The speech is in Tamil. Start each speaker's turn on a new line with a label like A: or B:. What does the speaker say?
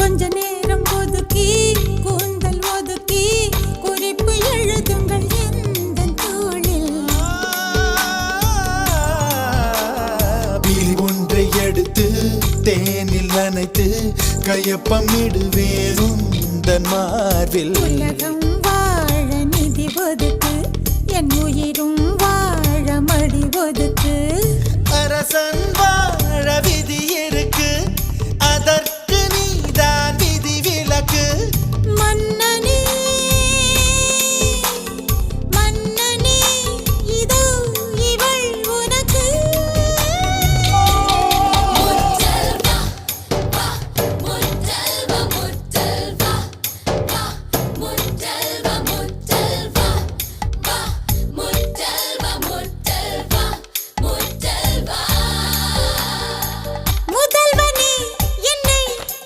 A: கொஞ்ச நேரம் ஒதுக்கி கூந்தல் ஒதுக்கி குறிப்பு எழுதுங்கள் எந்த தோளில்.
B: பிரி ஒன்றை எடுத்து தேனில் நனைத்து கையொப்பம் இடுவேன் உந்தன் மார்பில்.
A: உலகம் வாழ நிதி ஒதுக்கு என் உயிரும் வாழ மடி ஒதுக்கு.
B: அரசன் வாழ விதி